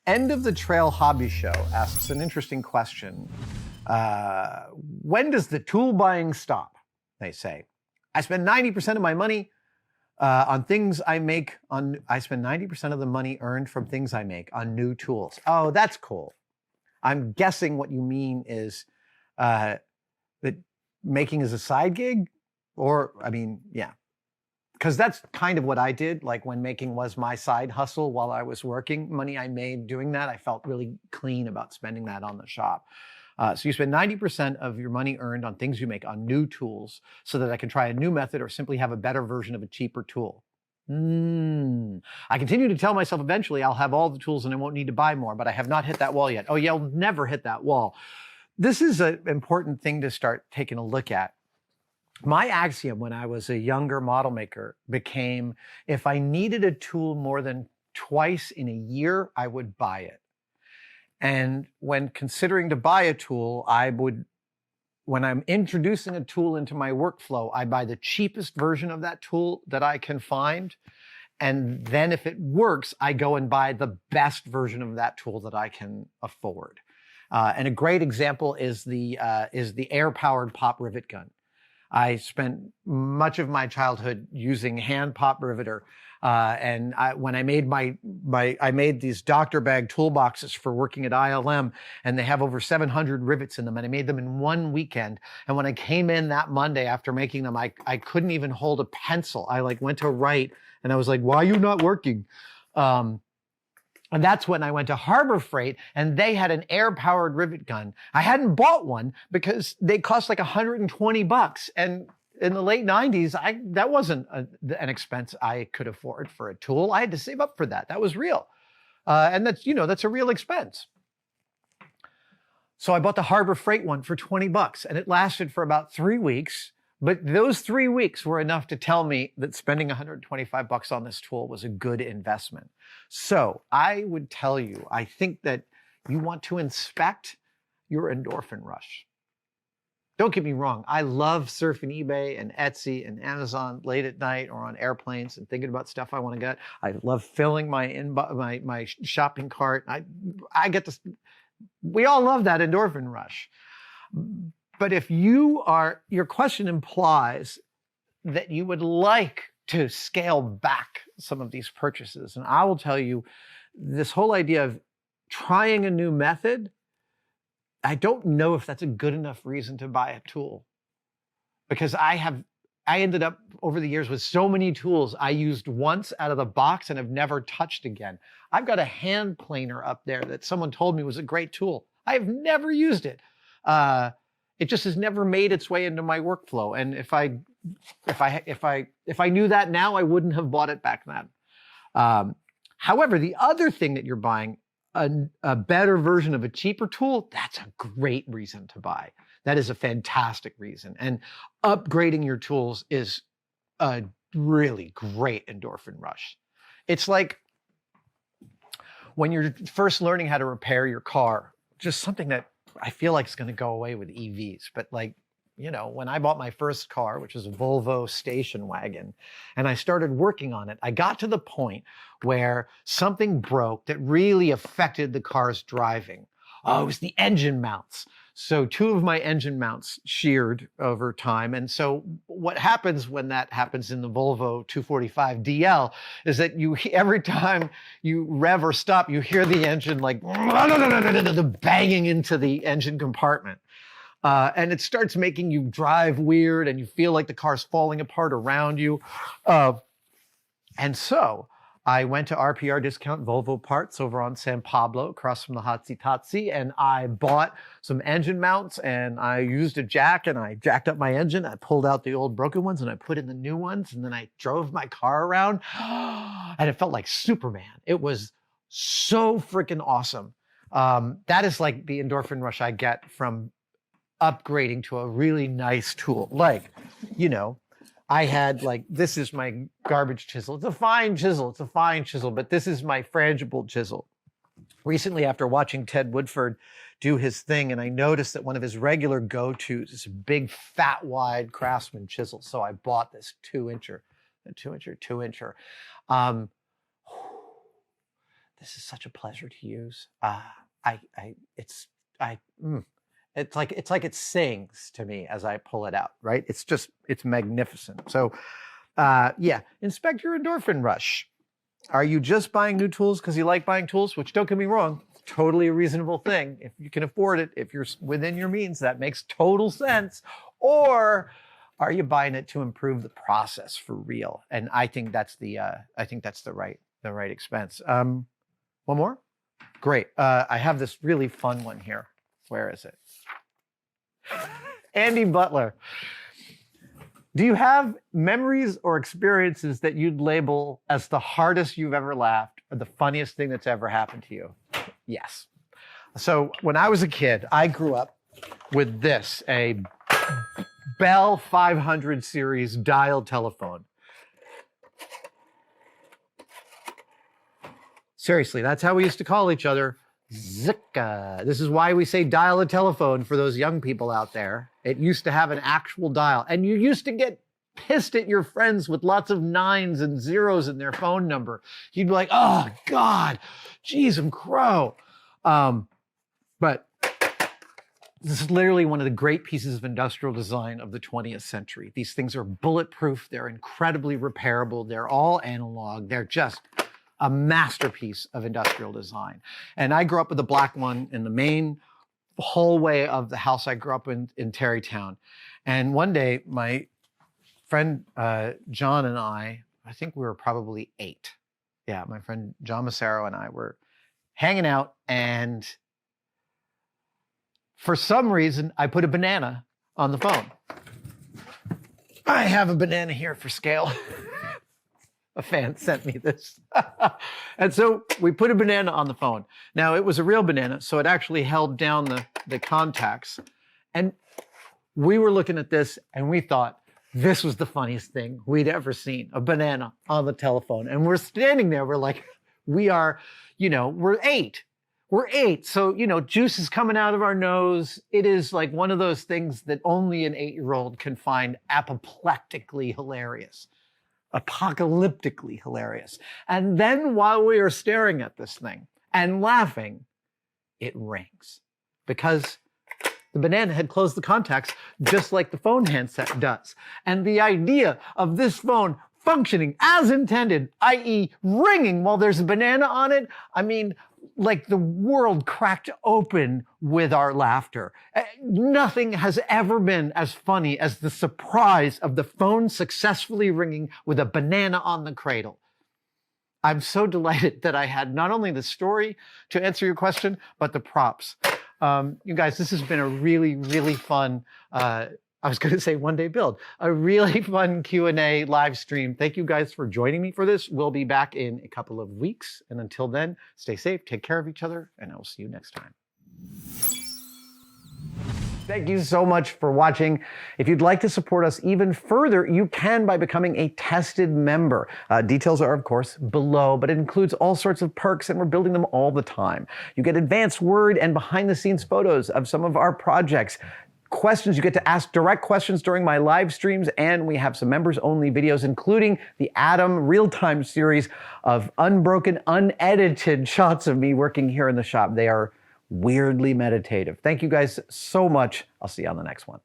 End of the Trail Hobby Show asks an interesting question. When does the tool buying stop? They say, I spend 90% of my money on things I make on, I spend 90% of the money earned from things I make on new tools. Oh, that's cool. I'm guessing what you mean is that making is a side gig, or, I mean, yeah. Because that's kind of what I did. Like when making was my side hustle while I was working, money I made doing that, I felt really clean about spending that on the shop. So you spend 90% of your money earned on things you make on new tools so that I can try a new method or simply have a better version of a cheaper tool. I continue to tell myself eventually I'll have all the tools and I won't need to buy more, but I have not hit that wall yet. Oh, yeah, I'll never hit that wall. This is an important thing to start taking a look at. My axiom when I was a younger model maker became, if I needed a tool more than twice in a year, I would buy it. And when considering to buy a tool, when I'm introducing a tool into my workflow, I buy the cheapest version of that tool that I can find. And then if it works, I go and buy the best version of that tool that I can afford. And a great example is the air-powered pop rivet gun. I spent much of my childhood using hand pop riveter. When I made I made these doctor bag toolboxes for working at ILM, and they have over 700 rivets in them, and I made them in one weekend. And when I came in that Monday after making them, I couldn't even hold a pencil. I went to write, and I was like, "Why are you not working?" And that's when I went to Harbor Freight, and they had an air-powered rivet gun. I hadn't bought one because they cost like $120. And in the late 90s, that wasn't an expense I could afford for a tool. I had to save up for that. That was real. And that's a real expense. So I bought the Harbor Freight one for $20, and it lasted for about 3 weeks. But those 3 weeks were enough to tell me that spending $125 on this tool was a good investment. So I would tell you, I think that you want to inspect your endorphin rush. Don't get me wrong. I love surfing eBay and Etsy and Amazon late at night or on airplanes and thinking about stuff I want to get. I love filling my shopping cart. We all love that endorphin rush. But if your question implies that you would like to scale back some of these purchases, and I will tell you, this whole idea of trying a new method, I don't know if that's a good enough reason to buy a tool. Because I ended up over the years with so many tools I used once out of the box and have never touched again. I've got a hand planer up there that someone told me was a great tool. I have never used it. It just has never made its way into my workflow. And if I knew that now, I wouldn't have bought it back then. However, the other thing that you're buying, a better version of a cheaper tool, that's a great reason to buy. That is a fantastic reason. And upgrading your tools is a really great endorphin rush. It's like when you're first learning how to repair your car, just something that I feel like it's going to go away with EVs. But when I bought my first car, which was a Volvo station wagon, and I started working on it, I got to the point where something broke that really affected the car's driving. Oh, it was the engine mounts. So 2 of my engine mounts sheared over time. And so what happens when that happens in the Volvo 245 DL is that every time you rev or stop, you hear the engine banging into the engine compartment. And it starts making you drive weird, and you feel like the car's falling apart around you. And so I went to RPR Discount Volvo Parts over on San Pablo, across from the Hotsy Totsy, and I bought some engine mounts, and I used a jack, and I jacked up my engine. I pulled out the old broken ones, and I put in the new ones, and then I drove my car around, and it felt like Superman. It was so freaking awesome. That is like the endorphin rush I get from upgrading to a really nice tool. I had this is my garbage chisel. It's a fine chisel. But this is my frangible chisel. Recently, after watching Ted Woodford do his thing, and I noticed that one of his regular go-tos is a big, fat, wide Craftsman chisel. So I bought this 2-incher. The this is such a pleasure to use. It's like it sings to me as I pull it out, right? It's magnificent. So yeah, inspect your endorphin rush. Are you just buying new tools because you like buying tools? Which, don't get me wrong, totally a reasonable thing. If you can afford it, if you're within your means, that makes total sense. Or are you buying it to improve the process for real? And I think that's the right expense. One more? Great. I have this really fun one here. Where is it? Andy Butler. Do you have memories or experiences that you'd label as the hardest you've ever laughed or the funniest thing that's ever happened to you? Yes. So when I was a kid, I grew up with this, a Bell 500 series dial telephone. Seriously, that's how we used to call each other. Zicka. This is why we say dial a telephone for those young people out there. It used to have an actual dial, and you used to get pissed at your friends with lots of 9s and 0s in their phone number. You'd be like, oh God, geez, I'm crow. But this is literally one of the great pieces of industrial design of the 20th century. These things are bulletproof. They're incredibly repairable. They're all analog. They're just a masterpiece of industrial design. And I grew up with the black one in the main hallway of the house I grew up in Terrytown. And one day, my friend John and I think we were probably 8. Yeah, my friend John Massaro and I were hanging out, and for some reason, I put a banana on the phone. I have a banana here for scale. A fan sent me this. And so we put a banana on the phone. Now, it was a real banana, so it actually held down the contacts. And we were looking at this, and we thought this was the funniest thing we'd ever seen, a banana on the telephone. And we're standing there, we're like, we're 8. We're 8, so, juice is coming out of our nose. It is like one of those things that only an 8-year-old can find apoplectically hilarious. Apocalyptically hilarious. And then while we are staring at this thing and laughing, it rings. Because the banana had closed the contacts just like the phone handset does. And the idea of this phone functioning as intended, i.e. ringing while there's a banana on it, I mean, like the world cracked open with our laughter. Nothing has ever been as funny as the surprise of the phone successfully ringing with a banana on the cradle. I'm so delighted that I had not only the story to answer your question, but the props. You guys, this has been a really, really fun, I was going to say one day build, a really fun Q&A live stream. Thank you guys for joining me for this. We'll be back in a couple of weeks. And until then, stay safe, take care of each other, and I will see you next time. Thank you so much for watching. If you'd like to support us even further, you can by becoming a tested member. Details are, of course, below, but it includes all sorts of perks, and we're building them all the time. You get advanced word and behind-the-scenes photos of some of our projects. Questions, you get to ask direct questions during my live streams, and we have some members-only videos, including the Adam real-time series of unbroken, unedited shots of me working here in the shop. They are weirdly meditative. Thank you guys so much. I'll see you on the next one.